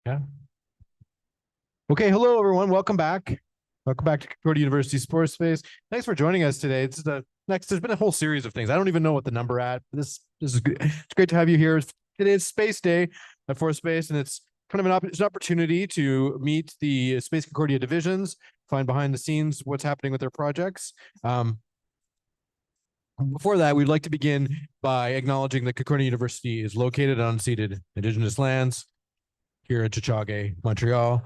Yeah. Okay. Hello, everyone. Welcome back. Welcome back to Concordia University Sports Space. Thanks for joining us today. It's the next. There's been a whole series of things. I don't even know what the number at. This is good. It's great to have you here. Today is Space Day at Force Space, and it's kind of an opportunity to meet the Space Concordia divisions, find behind the scenes what's happening with their projects. Before that, we'd like to begin by acknowledging that Concordia University is located on unceded Indigenous lands here in Chichage, Montreal.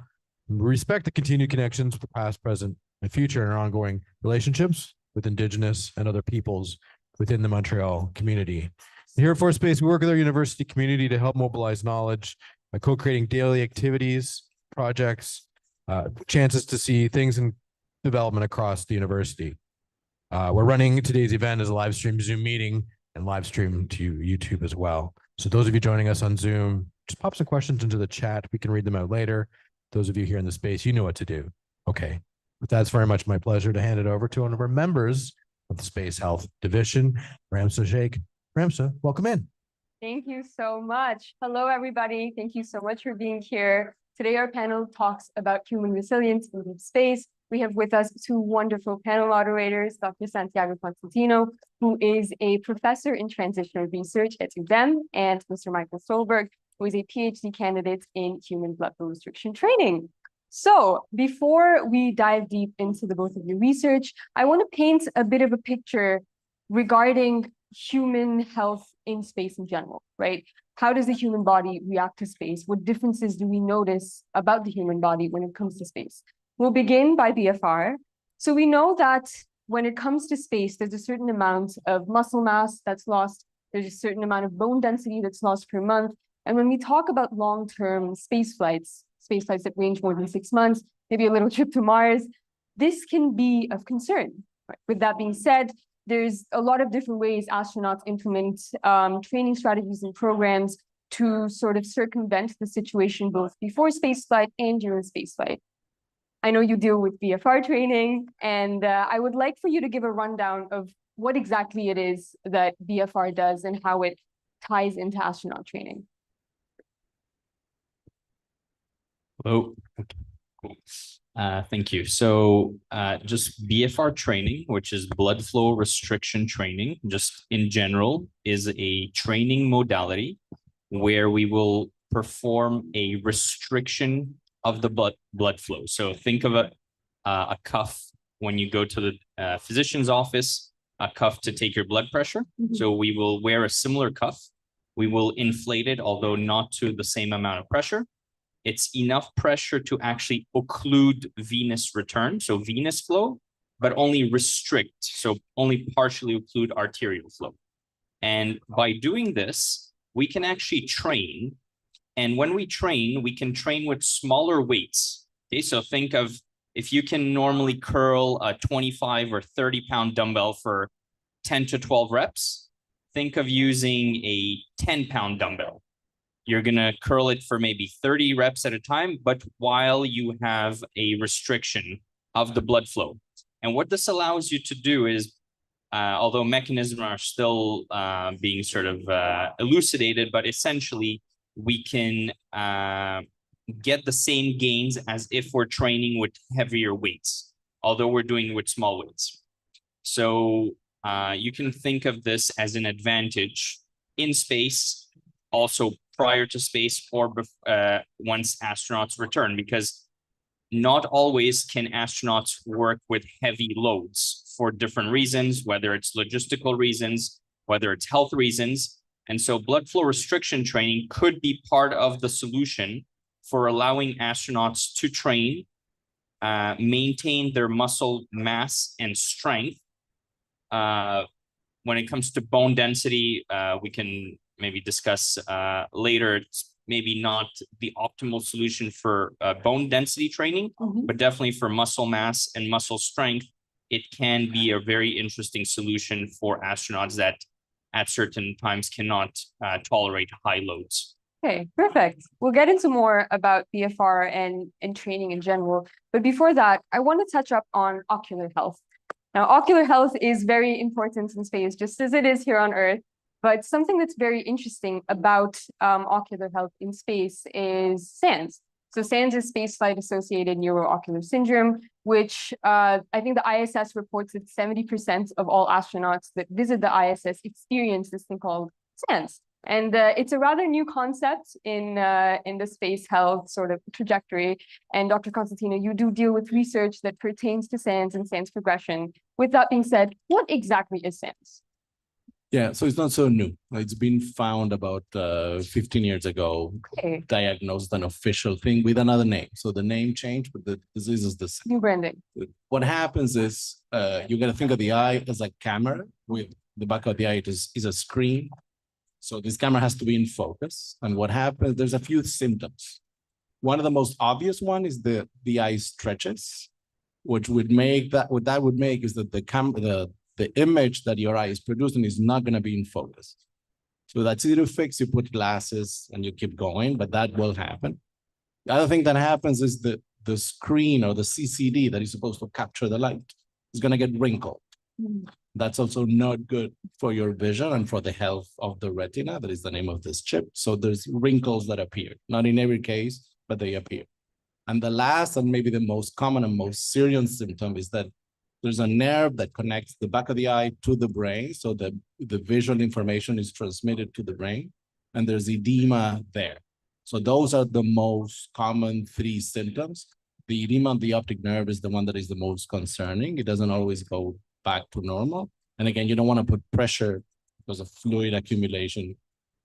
We respect the continued connections with the past, present, and future and our ongoing relationships with Indigenous and other peoples within the Montreal community. Here at Force Space, we work with our university community to help mobilize knowledge by co-creating daily activities, projects, chances to see things in development across the university. We're running today's event as a live stream Zoom meeting and live stream to YouTube as well. So those of you joining us on Zoom, just pop some questions into the chat. We can read them out later. Those of you here in the space, you know what to do. Okay. But that's very much my pleasure to hand it over to one of our members of the Space Health Division, Ramsa Sheikh. Ramsa, welcome in. Thank you so much. Hello, everybody. Thank you so much for being here. Today, our panel talks about human resilience in deep space. We have with us two wonderful panel moderators, Dr. Santiago Costantino, who is a professor in transitional research at UVM, and Mr. Michael Stolberg, who is a PhD candidate in human blood flow restriction training. So before we dive deep into the both of your research, I want to paint a bit of a picture regarding human health in space in general, right? How does the human body react to space? What differences do we notice about the human body when it comes to space? We'll begin by BFR. So we know that when it comes to space, there's a certain amount of muscle mass that's lost. There's a certain amount of bone density that's lost per month. And when we talk about long-term space flights that range more than 6 months, maybe a little trip to Mars, this can be of concern. Right? With that being said, there's a lot of different ways astronauts implement training strategies and programs to sort of circumvent the situation both before spaceflight and during spaceflight. I know you deal with BFR training, and I would like for you to give a rundown of what exactly it is that BFR does and how it ties into astronaut training. Hello. Cool. Thank you. So just BFR training, which is blood flow restriction training, just in general, is a training modality where we will perform a restriction of the blood flow. So think of a cuff when you go to the physician's office, a cuff to take your blood pressure. Mm-hmm. So we will wear a similar cuff. We will inflate it, although not to the same amount of pressure. It's enough pressure to actually occlude venous return, so venous flow, but only restrict, so only partially occlude arterial flow. And by doing this, we can actually train. And when we train, we can train with smaller weights. Okay, so think of if you can normally curl a 25 or 30-pound dumbbell for 10 to 12 reps, think of using a 10-pound dumbbell. You're going to curl it for maybe 30 reps at a time, but while you have a restriction of the blood flow. And what this allows you to do is, although mechanisms are still being sort of elucidated, but essentially we can get the same gains as if we're training with heavier weights, although we're doing it with small weights. So you can think of this as an advantage in space, also prior to space or once astronauts return, because not always can astronauts work with heavy loads for different reasons, whether it's logistical reasons, whether it's health reasons. And so blood flow restriction training could be part of the solution for allowing astronauts to train, maintain their muscle mass and strength. When it comes to bone density, we can maybe discuss later. It's maybe not the optimal solution for bone density training, but definitely for muscle mass and muscle strength, it can be a very interesting solution for astronauts that at certain times cannot tolerate high loads. Okay, perfect. We'll get into more about BFR and training in general. But before that, I want to touch up on ocular health. Now, ocular health is very important in space, just as it is here on Earth. But something that's very interesting about ocular health in space is SANS, So SANS is spaceflight-associated neuroocular syndrome, which I think the ISS reports that 70% of all astronauts that visit the ISS experience this thing called SANS. And it's a rather new concept in the space health sort of trajectory. And Dr. Costantino, you do deal with research that pertains to SANS and SANS progression. With that being said, what exactly is SANS? Yeah, so it's not so new. It's been found about 15 years ago, Okay. diagnosed an official thing with another name. So the name changed, but the disease is the same. New branding. What happens is you got to think of the eye as a camera. With the back of the eye is a screen. So this camera has to be in focus. And what happens, there's a few symptoms. One of the most obvious one is the eye stretches, which would make that, what that would make is that the image that your eye is producing is not going to be in focus. So that's easy to fix. You put glasses and you keep going, but that will happen. The other thing that happens is that the screen or the CCD that is supposed to capture the light is going to get wrinkled. That's also not good for your vision and for the health of the retina. That is the name of this chip. So there's wrinkles that appear, not in every case, but they appear. And the last and maybe the most common and most serious symptom is that there's a nerve that connects the back of the eye to the brain. So the visual information is transmitted to the brain, and there's edema there. So those are the most common three symptoms. The edema of the optic nerve is the one that is the most concerning. It doesn't always go back to normal. And again, you don't want to put pressure because of fluid accumulation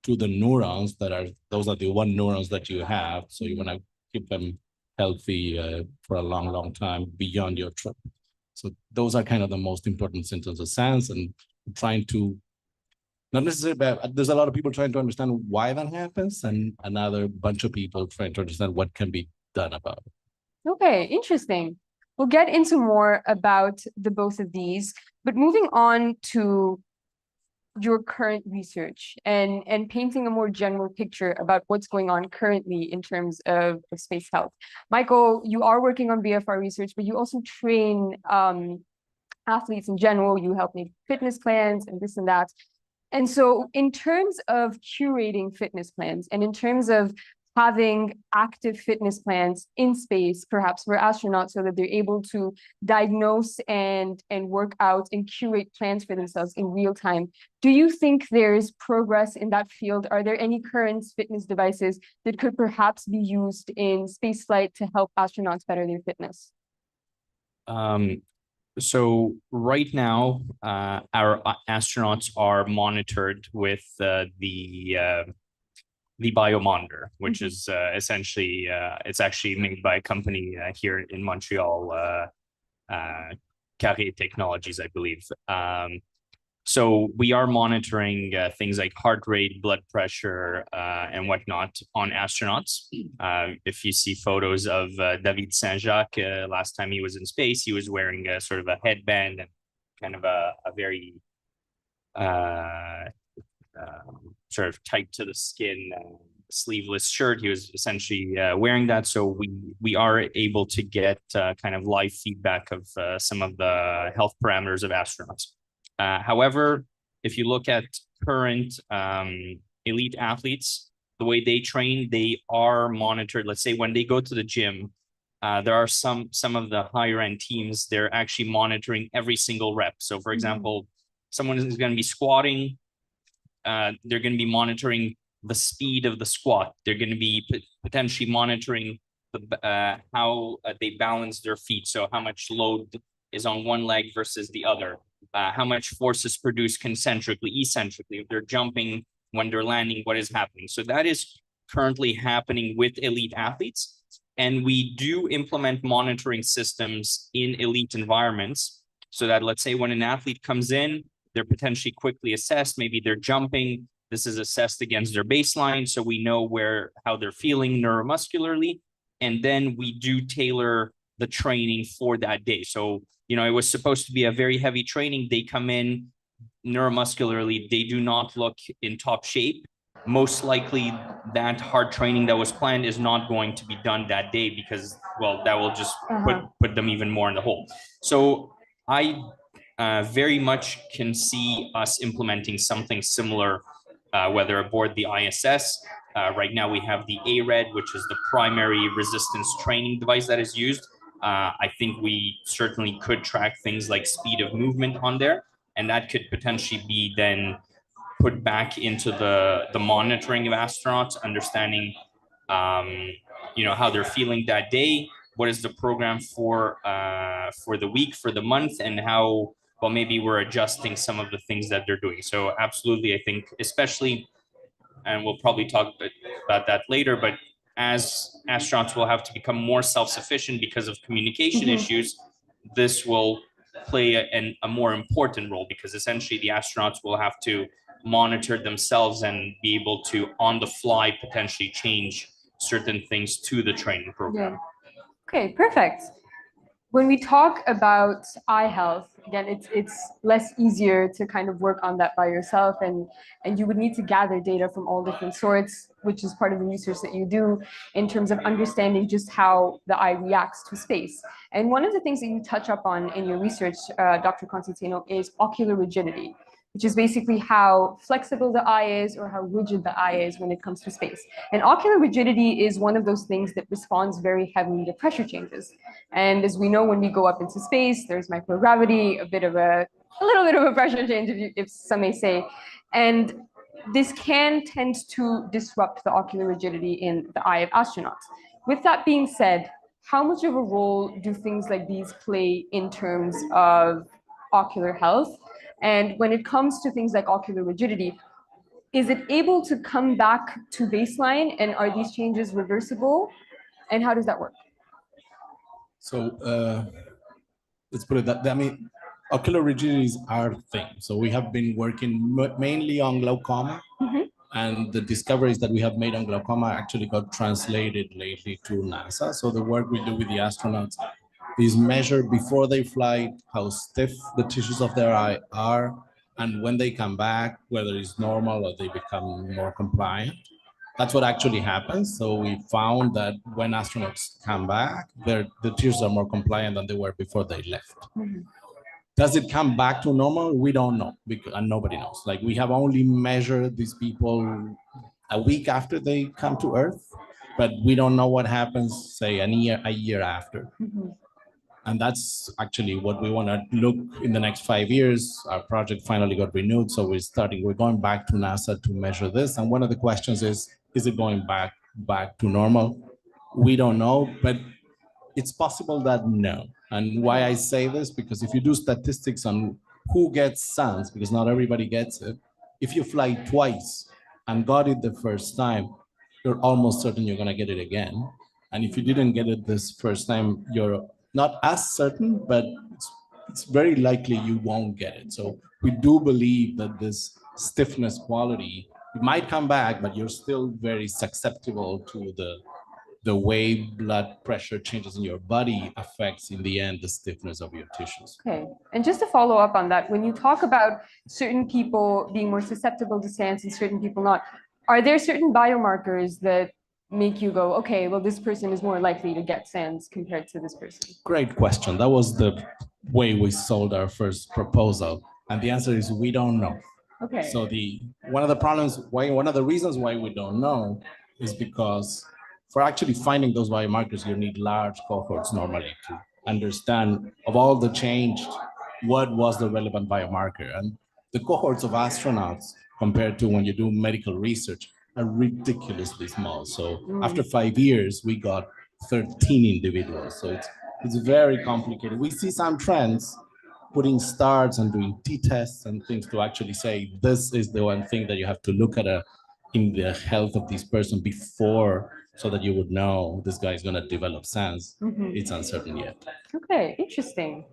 to the neurons those are the one neurons that you have. So you want to keep them healthy for a long, long time beyond your trip. So those are kind of the most important symptoms of SANS, and trying to, not necessarily, but there's a lot of people trying to understand why that happens, and another bunch of people trying to understand what can be done about it. Okay, interesting. We'll get into more about the both of these, but moving on to your current research and painting a more general picture about what's going on currently in terms of space health. Michael, you are working on BFR research, but you also train athletes in general. You help make fitness plans and this and that. And so in terms of curating fitness plans and in terms of having active fitness plans in space, perhaps for astronauts, so that they're able to diagnose and work out and curate plans for themselves in real time. Do you think there's progress in that field? Are there any current fitness devices that could perhaps be used in spaceflight to help astronauts better their fitness? So right now, our astronauts are monitored with the biomonitor, which is essentially, it's actually made by a company here in Montreal, Carré Technologies, I believe. So we are monitoring things like heart rate, blood pressure, and whatnot on astronauts. If you see photos of David Saint-Jacques, last time he was in space, he was wearing a sort of a headband and kind of a very sort of tight to the skin, sleeveless shirt. He was essentially wearing that. So we are able to get kind of live feedback of some of the health parameters of astronauts. However, if you look at current elite athletes, the way they train, they are monitored. Let's say when they go to the gym, there are some of the higher end teams, they're actually monitoring every single rep. So for example, someone is going to be squatting, they're going to be monitoring the speed of the squat. They're going to be potentially monitoring how they balance their feet. So how much load is on one leg versus the other. How much force is produced concentrically, eccentrically. If they're jumping, when they're landing, what is happening. So that is currently happening with elite athletes. And we do implement monitoring systems in elite environments so that, let's say, when an athlete comes in, they're potentially quickly assessed. Maybe they're jumping. This is assessed against their baseline. So we know how they're feeling neuromuscularly. And then we do tailor the training for that day. So, you know, it was supposed to be a very heavy training. They come in neuromuscularly. They do not look in top shape. Most likely that hard training that was planned is not going to be done that day because, well, that will just put them even more in the hole. So I very much can see us implementing something similar whether aboard the ISS. Right now we have the ARED, which is the primary resistance training device that is used. I think we certainly could track things like speed of movement on there, and that could potentially be then put back into the monitoring of astronauts, understanding how they're feeling that day, what is the program for the week, for the month, and how well maybe we're adjusting some of the things that they're doing. So absolutely, I think especially, and we'll probably talk about that later, but as astronauts will have to become more self-sufficient because of communication issues, this will play a more important role, because essentially the astronauts will have to monitor themselves and be able to on the fly potentially change certain things to the training program. Yeah. Okay, perfect. When we talk about eye health, again, it's less easier to kind of work on that by yourself, and you would need to gather data from all different sorts, which is part of the research that you do in terms of understanding just how the eye reacts to space. And one of the things that you touch up on in your research, Dr. Costantino, is ocular rigidity, which is basically how flexible the eye is or how rigid the eye is when it comes to space. And ocular rigidity is one of those things that responds very heavily to pressure changes. And as we know, when we go up into space, there's microgravity, a little bit of a pressure change, if some may say. And this can tend to disrupt the ocular rigidity in the eye of astronauts. With that being said, how much of a role do things like these play in terms of ocular health? And when it comes to things like ocular rigidity, is it able to come back to baseline, and are these changes reversible? And how does that work? So let's put it that, I mean, ocular rigidity is our thing. So we have been working mainly on glaucoma, and the discoveries that we have made on glaucoma actually got translated lately to NASA. So the work we do with the astronauts is measure before they fly how stiff the tissues of their eye are, and when they come back, whether it's normal or they become more compliant. That's what actually happens. So we found that when astronauts come back, the tissues are more compliant than they were before they left. Does it come back to normal? We don't know, because, and nobody knows. Like, we have only measured these people a week after they come to Earth, but we don't know what happens, say, a year after. And that's actually what we want to look in the next 5 years. Our project finally got renewed, so we're going back to NASA to measure this. And one of the questions is it going back to normal? We don't know, but it's possible that no. And why I say this, because if you do statistics on who gets SANS, because not everybody gets it, if you fly twice and got it the first time, you're almost certain you're going to get it again. And if you didn't get it this first time, you're not as certain, but it's very likely you won't get it. So we do believe that this stiffness quality, it might come back, but you're still very susceptible to the way blood pressure changes in your body affects, in the end, the stiffness of your tissues. Okay, and just to follow up on that, when you talk about certain people being more susceptible to SANS and certain people not, are there certain biomarkers that make you go, okay, well, this person is more likely to get SANS compared to this person? Great question. That was the way we sold our first proposal. And the answer is we don't know. Okay. So one of the reasons why we don't know is because for actually finding those biomarkers, you need large cohorts normally to understand of all the changed, what was the relevant biomarker. And the cohorts of astronauts compared to when you do medical research are ridiculously small. So after 5 years, we got 13 individuals. So it's very complicated. We see some trends, putting stars and doing t-tests and things to actually say, this is the one thing that you have to look at in the health of this person before, so that you would know this guy is going to develop SANS. It's uncertain yet. Okay, interesting.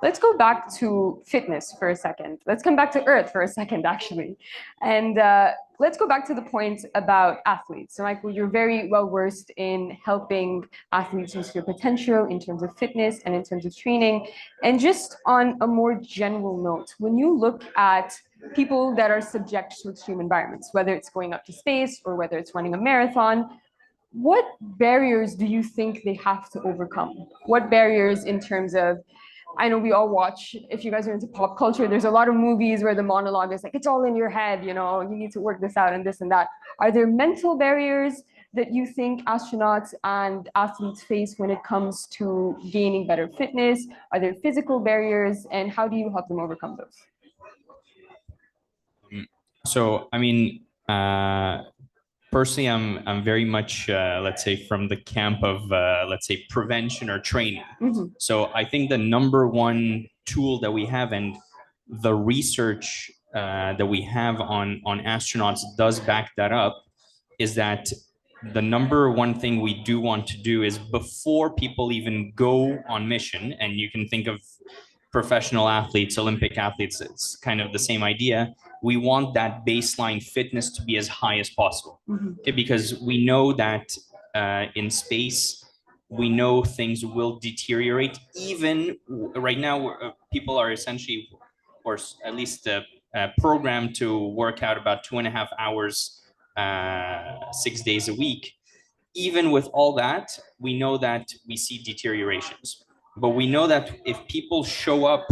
Let's go back to fitness for a second. Let's come back to Earth for a second, actually. And let's go back to the point about athletes. So, Michael, you're very well versed in helping athletes reach their potential in terms of fitness and in terms of training. And just on a more general note, when you look at people that are subject to extreme environments, whether it's going up to space or whether it's running a marathon, what barriers do you think they have to overcome? What barriers in terms of I know we all watch, if you guys are into pop culture, there's a lot of movies where the monologue is like, it's all in your head, you know, you need to work this out and this and that. Are there mental barriers that you think astronauts and athletes face when it comes to gaining better fitness? Are there physical barriers, and how do you help them overcome those? So, I mean, personally, I'm very much, let's say, from the camp of, let's say, prevention or training. So I think the number one tool that we have, and the research that we have on astronauts does back that up, is that the number one thing we do want to do is, before people even go on mission, and you can think of professional athletes, Olympic athletes, it's kind of the same idea. We want that baseline fitness to be as high as possible. Okay, because we know that in space, we know things will deteriorate. Even right now, people are essentially, or at least programmed to work out about 2.5 hours, 6 days a week. Even with all that, we know that we see deteriorations. But we know that if people show up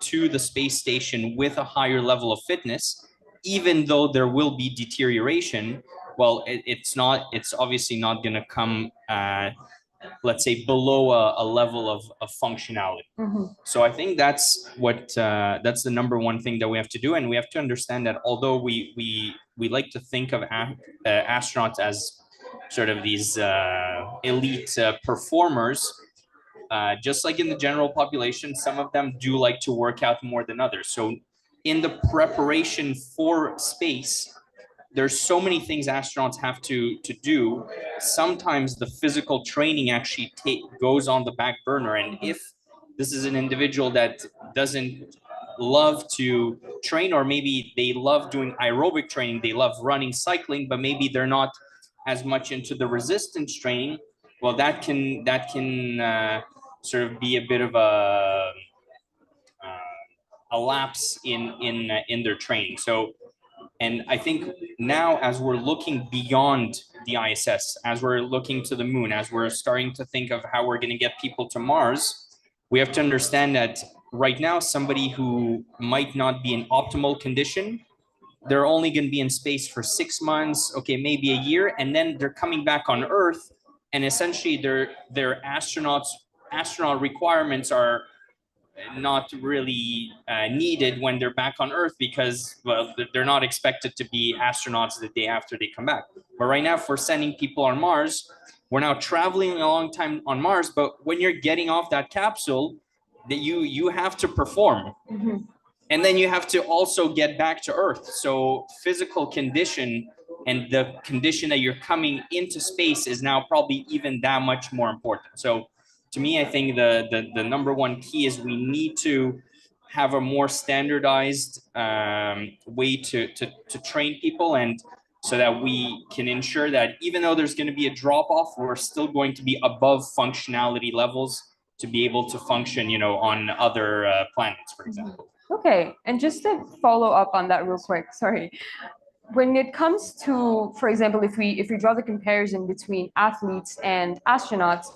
to the space station with a higher level of fitness, even though there will be deterioration, well, it's obviously not going to come, let's say, below a level of functionality. So I think that's the number one thing that we have to do. And we have to understand that although we like to think of astronauts as sort of these elite performers, just like in the general population, some of them do like to work out more than others. So in the preparation for space, there's so many things astronauts have to do. Sometimes the physical training actually goes on the back burner. And if this is an individual that doesn't love to train, or maybe they love doing aerobic training, they love running, cycling, but maybe they're not as much into the resistance training, well, that can sort of be a bit of a lapse in their training. So, and I think now, as we're looking beyond the ISS, as we're looking to the moon, as we're starting to think of how we're going to get people to Mars, we have to understand that right now, somebody who might not be in optimal condition, they're only going to be in space for 6 months, okay, maybe a year, and then they're coming back on Earth, and essentially their astronaut requirements are not really needed when they're back on Earth, because, well, they're not expected to be astronauts the day after they come back. But right now, if we're sending people on Mars, we're now traveling a long time on Mars, but when you're getting off that capsule, that you have to perform. And then you have to also get back to Earth. So physical condition and the condition that you're coming into space is now probably even that much more important. So to me, I think the number one key is we need to have a more standardized way to train people, and so that we can ensure that even though there's going to be a drop off, we're still going to be above functionality levels to be able to function, on other planets, for example. Okay, and just to follow up on that real quick, sorry. When it comes to, for example, if we draw the comparison between athletes and astronauts,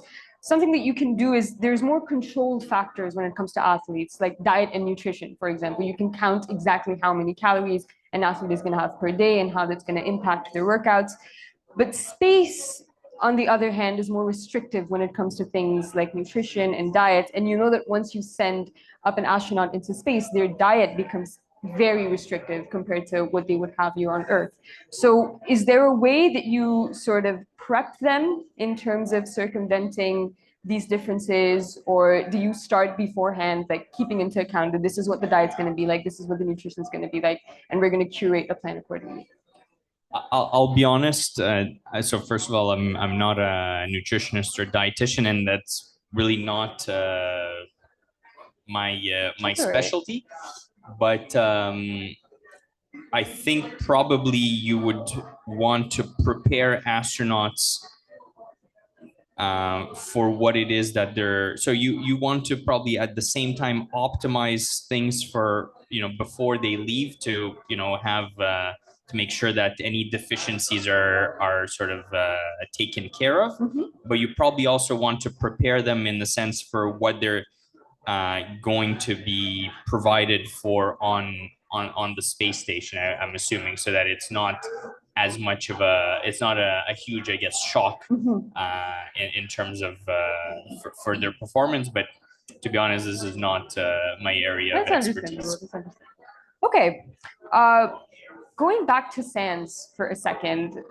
something that you can do is there's more controlled factors when it comes to athletes, like diet and nutrition, for example. You can count exactly how many calories an athlete is going to have per day and how that's going to impact their workouts. But space, on the other hand, is more restrictive when it comes to things like nutrition and diet. And you know that once you send up an astronaut into space, their diet becomes very restrictive compared to what they would have here on Earth. So is there a way that you sort of prep them in terms of circumventing these differences, or do you start beforehand, like keeping into account that this is what the diet's going to be like, this is what the nutrition is going to be like, and we're going to curate a plan accordingly? I'll be honest. So first of all, I'm not a nutritionist or dietitian, and that's really not my specialty. But I think probably you would want to prepare astronauts for what it is that they're. So you want to probably at the same time optimize things for before they leave to have. To make sure that any deficiencies are sort of taken care of. But you probably also want to prepare them in the sense for what they're going to be provided for on the space station, I'm assuming, so that it's not as much of it's not a huge, I guess, shock in terms of for their performance. But to be honest, this is not my area of That's expertise. understandable. That's understandable. Okay. Going back to SANS for a second,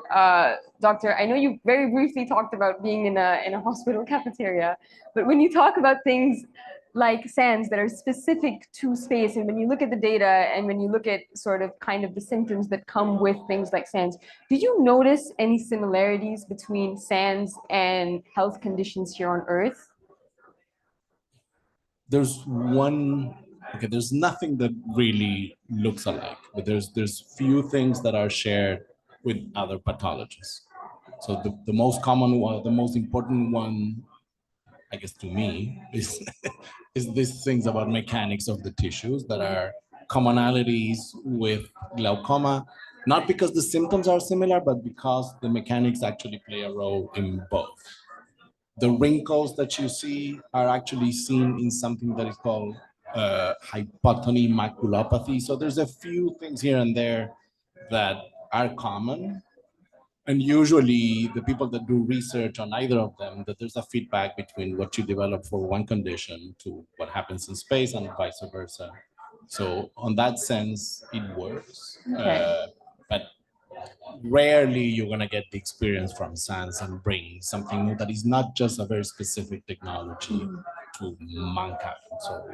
Doctor, I know you very briefly talked about being in a hospital cafeteria, but when you talk about things like SANS that are specific to space, and when you look at the data and when you look at sort of kind of the symptoms that come with things like SANS, did you notice any similarities between SANS and health conditions here on Earth? There's there's nothing that really looks alike, but there's few things that are shared with other pathologies. So the most common one, the most important one, I guess to me, is is these things about mechanics of the tissues that are commonalities with glaucoma, not because the symptoms are similar, but because the mechanics actually play a role in both. The wrinkles that you see are actually seen in something that is called hypotony maculopathy. So there's a few things here and there that are common. And usually the people that do research on either of them, that there's a feedback between what you develop for one condition to what happens in space and vice versa. So on that sense, it works. Okay. But rarely you're going to get the experience from SANS and bring something new that is not just a very specific technology to mankind. So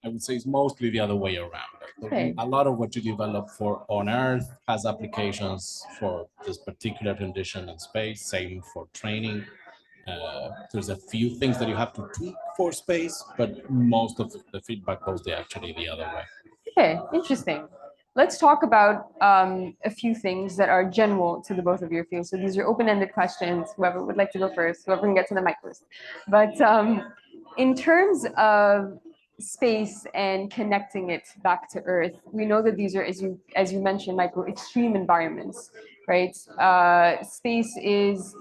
I would say it's mostly the other way around. Okay. A lot of what you develop for on Earth has applications for this particular condition in space, same for training. There's a few things that you have to tweak for space, but most of the feedback goes actually the other way. Okay, interesting. Let's talk about a few things that are general to the both of your fields. So these are open-ended questions. Whoever would like to go first, whoever can get to the mic first. But in terms of space and connecting it back to Earth, we know that these are, as you mentioned, Michael, extreme environments, right? Space is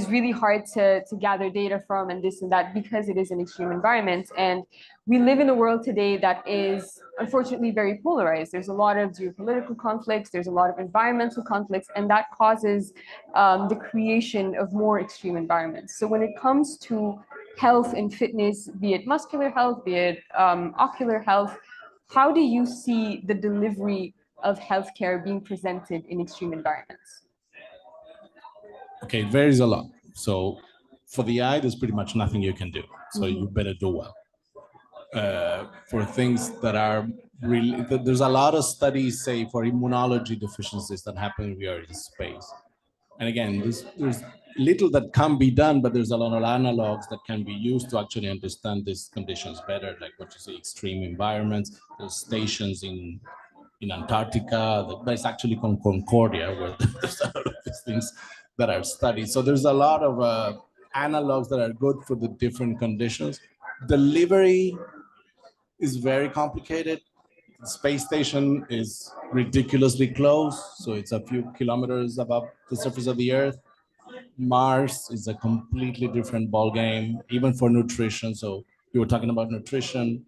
really hard to gather data from and this and that because it is an extreme environment. And we live in a world today that is unfortunately very polarized. There's a lot of geopolitical conflicts, there's a lot of environmental conflicts, and that causes the creation of more extreme environments. So when it comes to health and fitness, be it muscular health, be it ocular health, how do you see the delivery of healthcare being presented in extreme environments? Okay, it varies a lot. So for the eye, there's pretty much nothing you can do. So you better do well. For things that are really, there's a lot of studies, say, for immunology deficiencies that happen when we are in space. And again, there's little that can be done, but there's a lot of analogs that can be used to actually understand these conditions better, like what you say, extreme environments. There's stations in Antarctica, that's actually called Concordia, where there's a lot of these things that are studied. So there's a lot of analogs that are good for the different conditions. Delivery is very complicated. The space station is ridiculously close, so it's a few kilometers above the surface of the Earth. Mars is a completely different ballgame, even for nutrition. So you were talking about nutrition.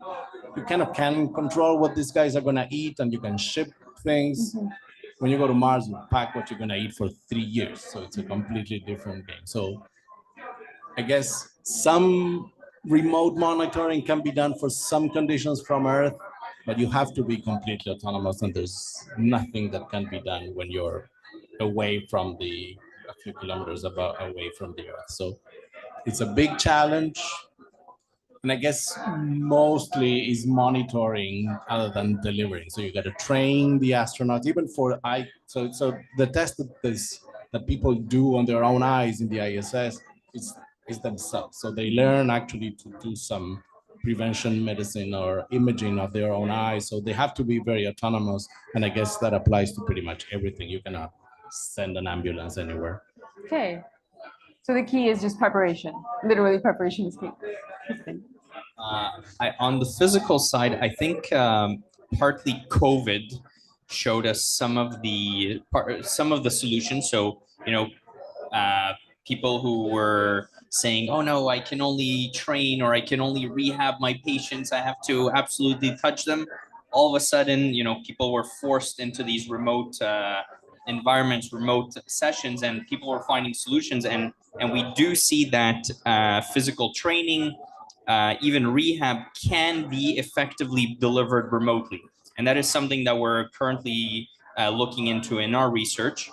You kind of can control what these guys are going to eat, and you can ship things. When you go to Mars, you pack what you're going to eat for 3 years. So it's a completely different game. So I guess some remote monitoring can be done for some conditions from Earth, but you have to be completely autonomous, and there's nothing that can be done when you're away from a few kilometers away from the Earth. So it's a big challenge. And I guess mostly is monitoring other than delivering. So you got to train the astronauts, even for so the test that people do on their own eyes in the ISS is themselves. So they learn actually to do some prevention medicine or imaging of their own eyes. So they have to be very autonomous. And I guess that applies to pretty much everything. You cannot send an ambulance anywhere. Okay. So the key is just preparation. Literally, preparation is key. On the physical side, I think partly COVID showed us some of the solutions. So people who were saying, oh no, I can only train or I can only rehab my patients. I have to absolutely touch them. All of a sudden, people were forced into these remote environments, remote sessions, and people were finding solutions. And we do see that physical training, even rehab, can be effectively delivered remotely. And that is something that we're currently looking into in our research,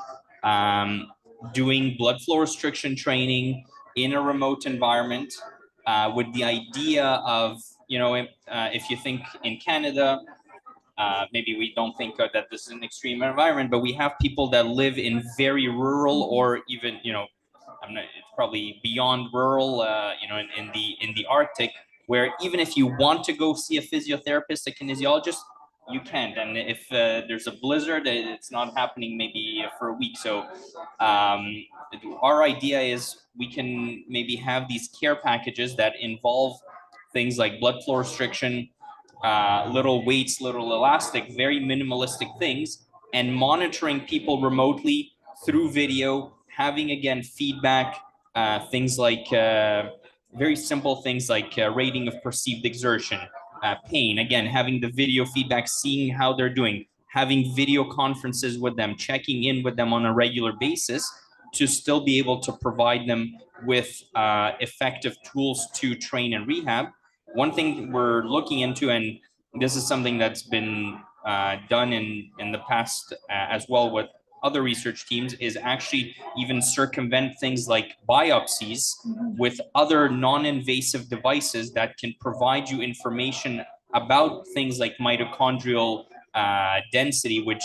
doing blood flow restriction training in a remote environment, with the idea of, if you think in Canada, maybe we don't think that this is an extreme environment, but we have people that live in very rural, or even, it's probably beyond rural, in the Arctic, where even if you want to go see a physiotherapist, a kinesiologist, you can't. And if there's a blizzard, it's not happening maybe for a week. So our idea is we can maybe have these care packages that involve things like blood flow restriction, little weights, little elastic, very minimalistic things, and monitoring people remotely through video, having, again, feedback, things like very simple things like rating of perceived exertion, pain, again, having the video feedback, seeing how they're doing, having video conferences with them, checking in with them on a regular basis to still be able to provide them with effective tools to train and rehab. One thing we're looking into, and this is something that's been done in the past as well with other research teams, is actually even circumvent things like biopsies with other non-invasive devices that can provide you information about things like mitochondrial density, which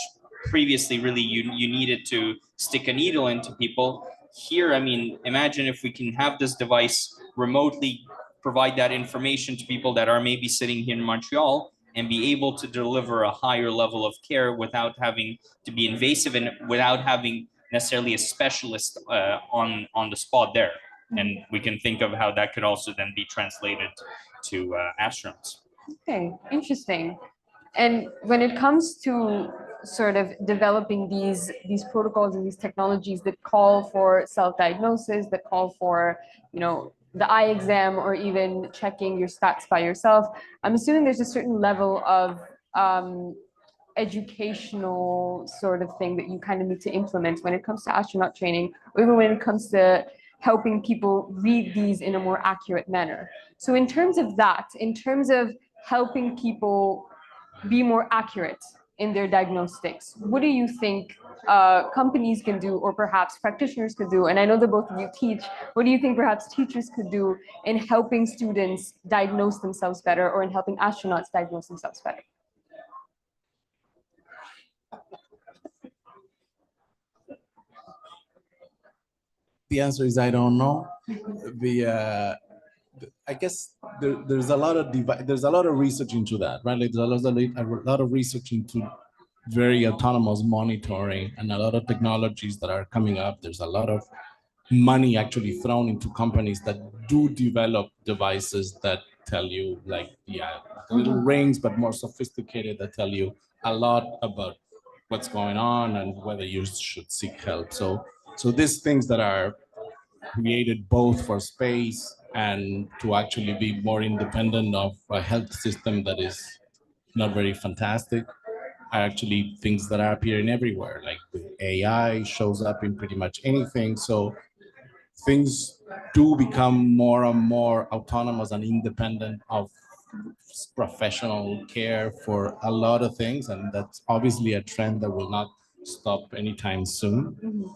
previously really you needed to stick a needle into people. Here, I mean, imagine if we can have this device remotely provide that information to people that are maybe sitting here in Montreal and be able to deliver a higher level of care without having to be invasive and without having necessarily a specialist on the spot there. And we can think of how that could also then be translated to astronauts. Okay, interesting. And when it comes to sort of developing these protocols and these technologies that call for self-diagnosis, that call for, the eye exam, or even checking your stats by yourself, I'm assuming there's a certain level of educational sort of thing that you kind of need to implement when it comes to astronaut training, or even when it comes to helping people read these in a more accurate manner. So in terms of that, in terms of helping people be more accurate in their diagnostics, what do you think companies can do, or perhaps practitioners could do? And I know that both of you teach. What do you think perhaps teachers could do in helping students diagnose themselves better, or in helping astronauts diagnose themselves better? The answer is I don't know. I guess there's a lot of research into that, right? Like there's a lot of research into very autonomous monitoring and a lot of technologies that are coming up. There's a lot of money actually thrown into companies that do develop devices that tell you, like, little rings, but more sophisticated, that tell you a lot about what's going on and whether you should seek help. So these things that are created both for space and to actually be more independent of a health system that is not very fantastic are actually things that are appearing everywhere. Like AI shows up in pretty much anything. So things do become more and more autonomous and independent of professional care for a lot of things. And that's obviously a trend that will not stop anytime soon.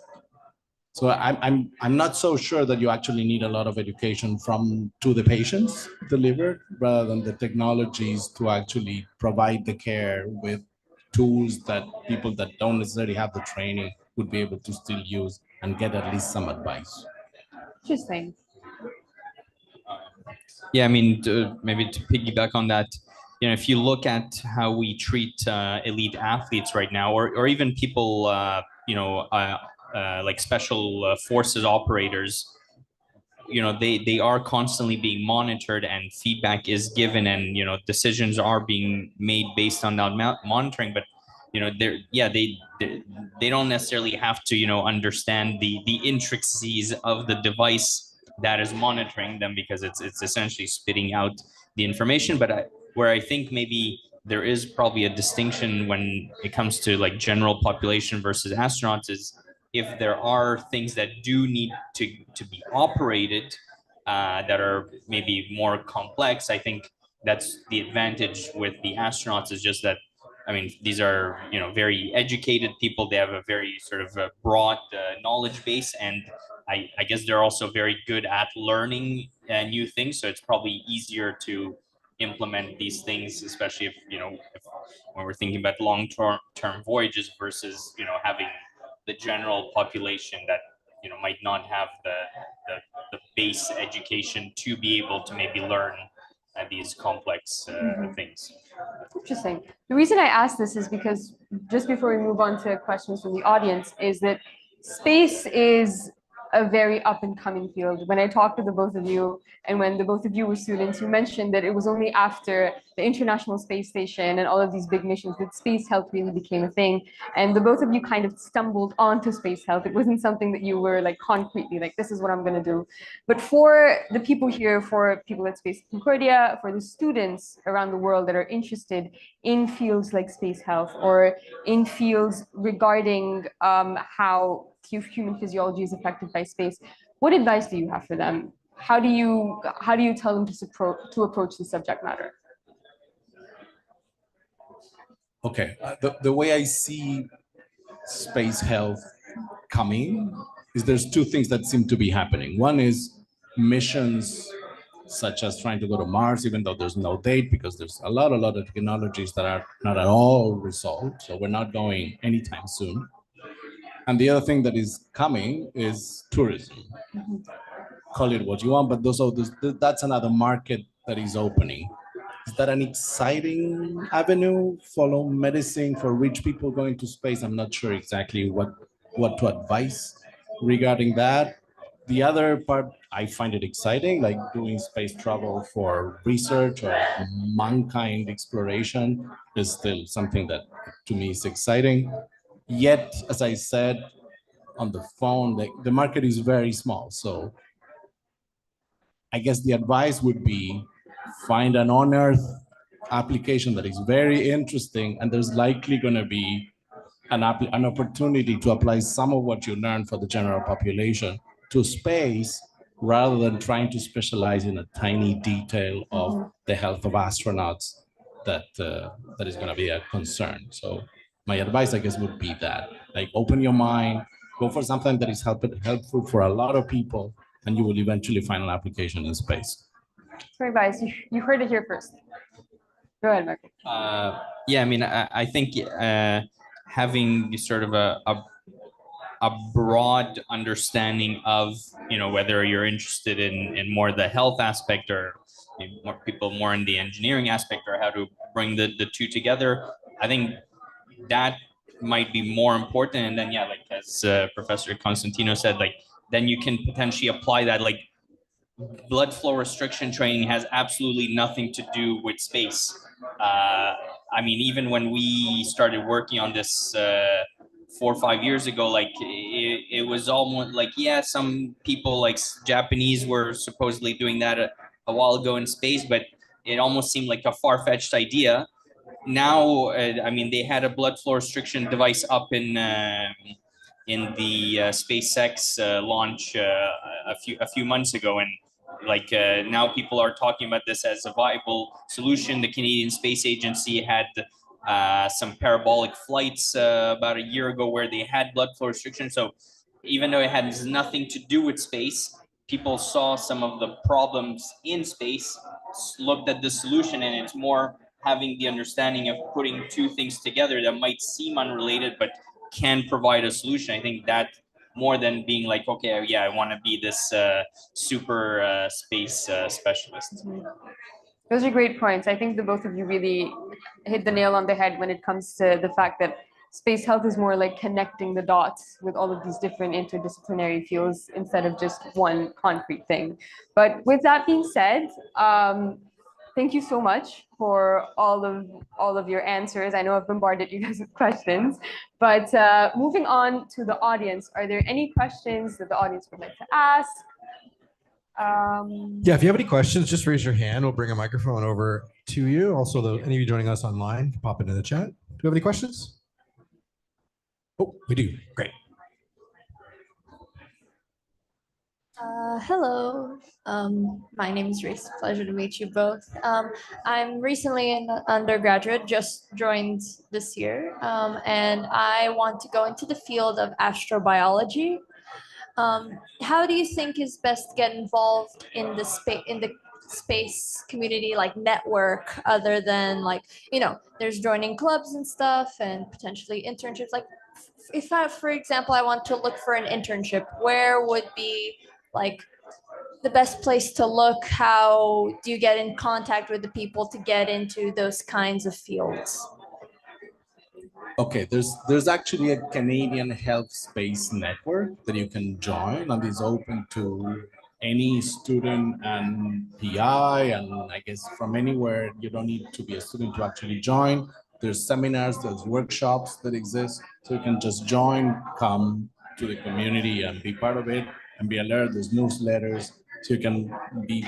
So I'm not so sure that you actually need a lot of education to the patients delivered, rather than the technologies to actually provide the care with tools that people that don't necessarily have the training would be able to still use and get at least some advice. Interesting. Yeah, I mean, maybe to piggyback on that, if you look at how we treat elite athletes right now, or even people, like special forces operators, they are constantly being monitored and feedback is given, and decisions are being made based on that monitoring. But they don't necessarily have to understand the intricacies of the device that is monitoring them because it's essentially spitting out the information. But where I think maybe there is probably a distinction when it comes to like general population versus astronauts is if there are things that do need to be operated that are maybe more complex. I think that's the advantage with the astronauts is just that, I mean, these are, you know, very educated people. They have a very sort of a broad knowledge base, and I guess they're also very good at learning new things. So it's probably easier to implement these things, especially if, you know, when we're thinking about long-term voyages versus, you know, having the general population that, you know, might not have the base education to be able to maybe learn these complex things. Interesting. The reason I ask this is because just before we move on to questions from the audience, is that space is a very up and coming field. When I talked to the both of you, and when the both of you were students, you mentioned that it was only after the International Space Station and all of these big missions that space health really became a thing. And the both of you kind of stumbled onto space health. It wasn't something that you were like concretely like, this is what I'm going to do. But for the people here, for people at Space Concordia, for the students around the world that are interested in fields like space health or in fields regarding how human physiology is affected by space, what advice do you have for them? How do you tell them to approach the subject matter? Okay, the way I see space health coming is there's two things that seem to be happening. One is missions such as trying to go to Mars, even though there's no date because there's a lot of technologies that are not at all resolved. So we're not going anytime soon. And the other thing that is coming is tourism. Call it what you want, but that's another market that is opening. Is that an exciting avenue? Follow medicine for rich people going to space? I'm not sure exactly what to advise regarding that. The other part, I find it exciting, like doing space travel for research or mankind exploration is still something that to me is exciting. Yet, as I said on the phone, the market is very small. So I guess the advice would be find an on-Earth application that is very interesting, and there's likely going to be an opportunity to apply some of what you learn for the general population to space rather than trying to specialize in a tiny detail of the health of astronauts that is going to be a concern. So my advice, I guess, would be that, like, open your mind, go for something that is helpful for a lot of people, and you will eventually find an application in space. Sorry, guys, you heard it here first. Go ahead, Michael. Yeah, I mean, I think having sort of a broad understanding of, you know, whether you're interested in more the health aspect or more people more in the engineering aspect or how to bring the two together, I think that might be more important. And then, yeah, like as Professor Costantino said, like then you can potentially apply that. Like blood flow restriction training has absolutely nothing to do with space. I mean, even when we started working on this 4 or 5 years ago, like it was almost like, yeah, some people like Japanese were supposedly doing that a while ago in space, but it almost seemed like a far-fetched idea. Now, I mean, they had a blood flow restriction device up in the SpaceX launch a few months ago, and like now people are talking about this as a viable solution. The Canadian Space Agency had some parabolic flights about a year ago where they had blood flow restriction. So even though it has nothing to do with space, people saw some of the problems in space, looked at the solution, and it's more having the understanding of putting two things together that might seem unrelated but can provide a solution. I think that more than being like, okay, yeah, I want to be this super space specialist. Those are great points. I think the both of you really hit the nail on the head when it comes to the fact that space health is more like connecting the dots with all of these different interdisciplinary fields instead of just one concrete thing. But with that being said, thank you so much for all of your answers. I know I've bombarded you guys with questions, but moving on to the audience, are there any questions that the audience would like to ask? Yeah, if you have any questions, just raise your hand. We'll bring a microphone over to you. Also, any of you joining us online, pop it in the chat. Do you have any questions? Oh, we do. Great. Hello, my name is Reese. Pleasure to meet you both. I'm recently an undergraduate, just joined this year, and I want to go into the field of astrobiology. How do you think is best to get involved in the space community, like network, other than like, there's joining clubs and stuff and potentially internships? Like if I, for example, I want to look for an internship, where would be like the best place to look? How do you get in contact with the people to get into those kinds of fields? Okay, there's actually a Canadian health space network that you can join, and is open to any student and PI, and I guess from anywhere. You don't need to be a student to actually join. There's seminars, there's workshops that exist, so you can just join, come to the community and be part of it and be alert. There's newsletters, so you can be,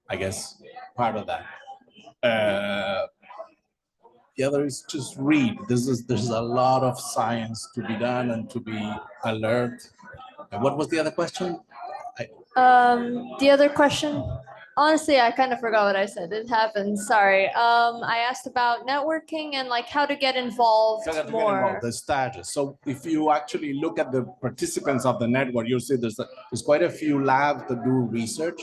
I guess, part of that. The other is just read. There's a lot of science to be done and to be alert. And what was the other question? The other question, honestly, I kind of forgot what I said. It happens. Sorry. I asked about networking and like how to get involved more. The status. So if you actually look at the participants of the network, you'll see there's quite a few labs that do research,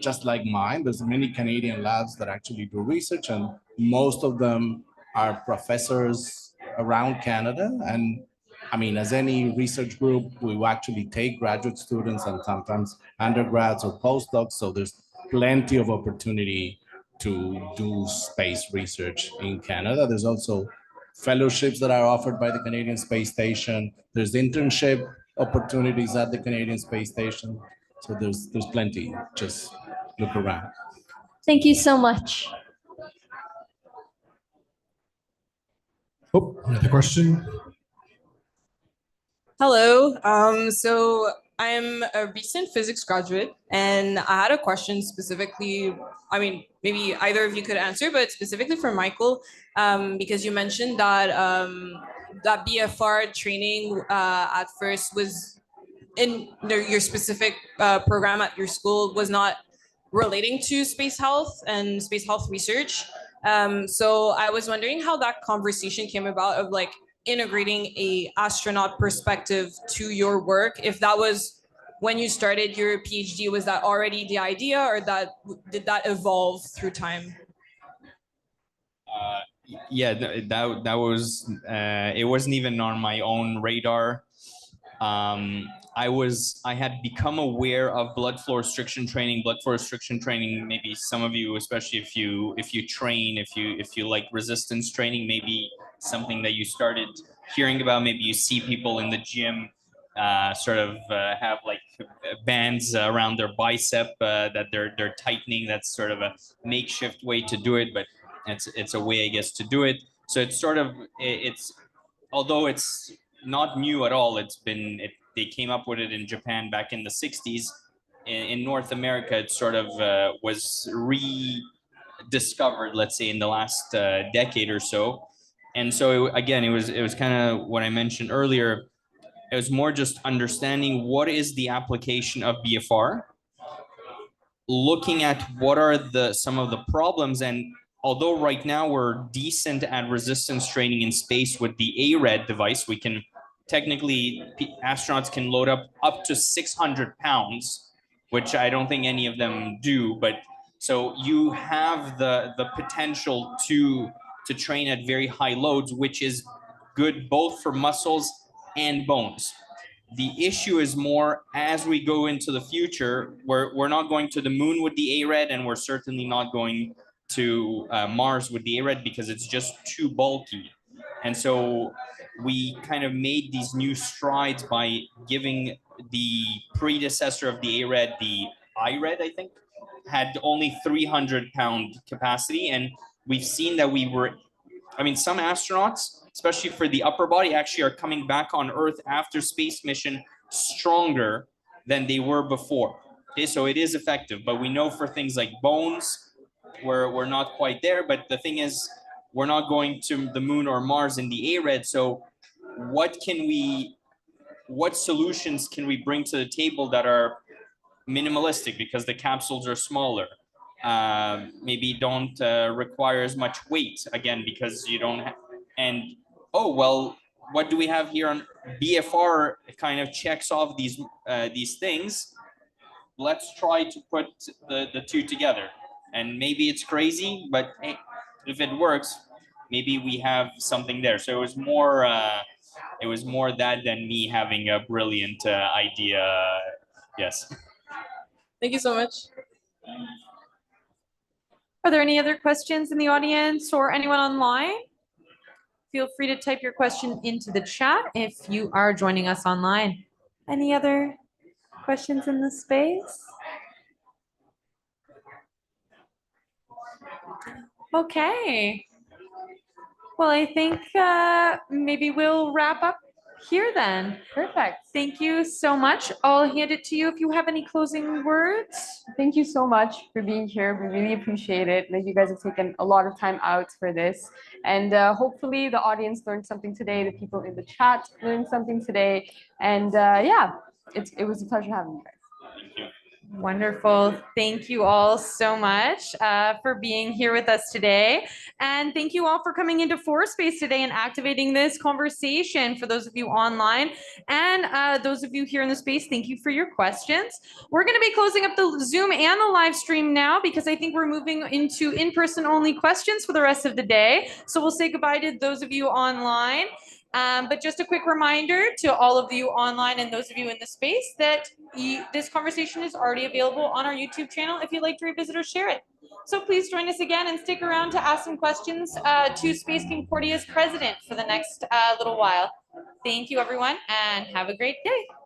just like mine. There's many Canadian labs that actually do research, and most of them are professors around Canada. And I mean, as any research group, we will actually take graduate students and sometimes undergrads or postdocs. So there's plenty of opportunity to do space research in Canada. There's also fellowships that are offered by the Canadian Space Station. There's internship opportunities at the Canadian Space Station. So there's plenty. Just look around. Thank you so much. Oh, another question. Hello. So I'm a recent physics graduate, and I had a question specifically. I mean, maybe either of you could answer, but specifically for Michael, because you mentioned that that BFR training at first was in your specific program at your school was not relating to space health and space health research. So I was wondering how that conversation came about of like integrating a astronaut perspective to your work. If that was when you started your PhD, was that already the idea, or did that evolve through time? Yeah, that was it wasn't even on my own radar. I had become aware of blood flow restriction training. Maybe some of you, especially if you train, if you like resistance training, maybe something that you started hearing about. Maybe you see people in the gym have like bands around their bicep that they're tightening. That's sort of a makeshift way to do it, but it's a way, I guess, to do it. So it's although it's not new at all. They came up with it in Japan back in the 60s. In North America, it sort of was rediscovered, let's say, in the last decade or so. And so again, it was kind of what I mentioned earlier. It was more just understanding what is the application of BFR, looking at what are some of the problems. And although right now we're decent at resistance training in space with the ARED device, we can technically, astronauts can load up to 600 pounds, which I don't think any of them do. But so you have the potential to train at very high loads, which is good both for muscles and bones. The issue is more as we go into the future, we're not going to the moon with the ARED, and we're certainly not going to Mars with the ARED because it's just too bulky. And so we kind of made these new strides by giving the predecessor of the ARED, the IRED, I think, had only 300-pound capacity. And we've seen that some astronauts, especially for the upper body, actually are coming back on Earth after space mission stronger than they were before. Okay, so it is effective, but we know for things like bones, we're not quite there. But the thing is, we're not going to the moon or Mars in the A-red. So what solutions can we bring to the table that are minimalistic because the capsules are smaller? Maybe don't require as much weight, again, because you don't and oh well, what do we have here on BFR? Kind of checks off these things. Let's try to put the two together, and maybe it's crazy, but hey, if it works, maybe we have something there. So it was more that than me having a brilliant idea. Yes. Thank you so much. Are there any other questions in the audience or anyone online? Feel free to type your question into the chat if you are joining us online. Any other questions in the space? Okay. Well, I think maybe we'll wrap up here then. Perfect. Thank you so much. I'll hand it to you if you have any closing words. Thank you so much for being here. We really appreciate it. Like, you guys have taken a lot of time out for this. And hopefully the audience learned something today. The people in the chat learned something today. And yeah, it was a pleasure having you guys. Wonderful. Thank you all so much for being here with us today. And thank you all for coming into Space today and activating this conversation. For those of you online and those of you here in the space, thank you for your questions. We're going to be closing up the Zoom and the live stream now because I think we're moving into in-person only questions for the rest of the day. So we'll say goodbye to those of you online. But just a quick reminder to all of you online and those of you in the space that this conversation is already available on our YouTube channel if you'd like to revisit or share it. So please join us again and stick around to ask some questions to Space Concordia's president for the next little while. Thank you, everyone, and have a great day.